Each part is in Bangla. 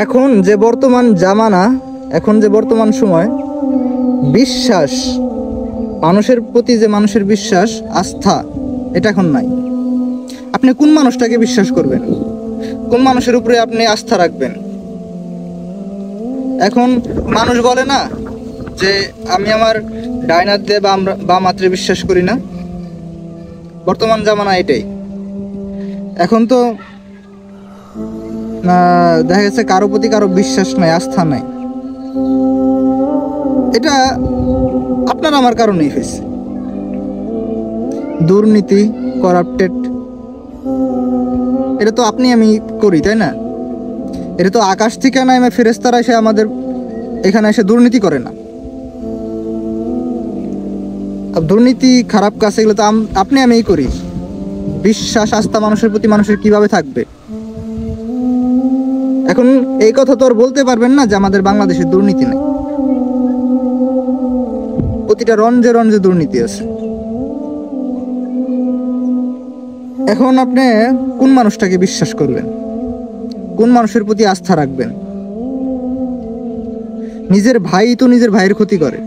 এখন যে বর্তমান জামানা, এখন যে বর্তমান সময়, বিশ্বাস, মানুষের প্রতি যে মানুষের বিশ্বাস, আস্থা, এটা এখন নাই। আপনি কোন মানুষটাকে বিশ্বাস করবেন? কোন মানুষের উপরে আপনি আস্থা রাখবেন? এখন মানুষ বলে না যে আমি আমার ডাইনার দিয়ে বা মাত্রে বিশ্বাস করি না। বর্তমান জামানা এটাই। এখন তো দেখা গেছে কারো প্রতি কারো বিশ্বাস নাই, আস্থা নাই। এটা আপনার আমার কারণেই হয়েছে। দুর্নীতি, করাপ্টেড, এটা তো আপনি আমি করি, তাই না? এটা তো আকাশ থেকে নামে ফেরেশতারা এসে আমাদের এখানে এসে দুর্নীতি করে না। দুর্নীতি, খারাপ কাজ, এগুলো তো আপনি আমিই করি। বিশ্বাস, আস্থা মানুষের প্রতি মানুষের কিভাবে থাকবে? এখন এই কথা তো আর বলতে পারবেন না যে আমাদের বাংলাদেশে দুর্নীতি নেই। প্রতিটা রঞ্জে রঞ্জে দুর্নীতি আছে। এখন আপনি কোন মানুষটাকে বিশ্বাস করবেন? কোন মানুষের প্রতি আস্থা রাখবেন? নিজের ভাই তো নিজের ভাইয়ের ক্ষতি করে,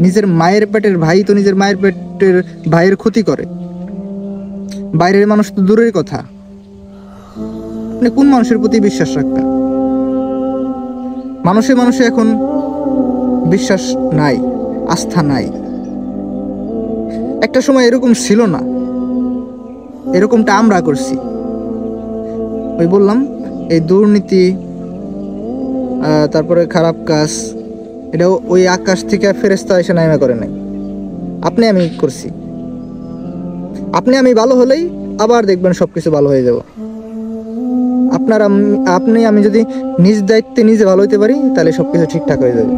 নিজের মায়ের পেটের ভাই তো নিজের মায়ের পেটের ভাইয়ের ক্ষতি করে, বাইরের মানুষ তো দূরের কথা। আপনি কোন মানুষের প্রতি বিশ্বাস রাখবেন? মানুষে মানুষে এখন বিশ্বাস নাই, আস্থা নাই। একটা সময় এরকম ছিল না, এরকমটা আমরা করছি। ওই বললাম, এই দুর্নীতি, তারপরে খারাপ কাজ, এটা ওই আকাশ থেকে ফেরেশতা এসে নাইমা করে নাই, আপনি আমি করছি। আপনি আমি ভালো হলেই আবার দেখবেন সবকিছু ভালো হয়ে যাব। আপনি আমি যদি নিজ দায়িত্বে নিজে ভালো হইতে পারি, তাহলে সবকিছু ঠিকঠাক হয়ে যাবে।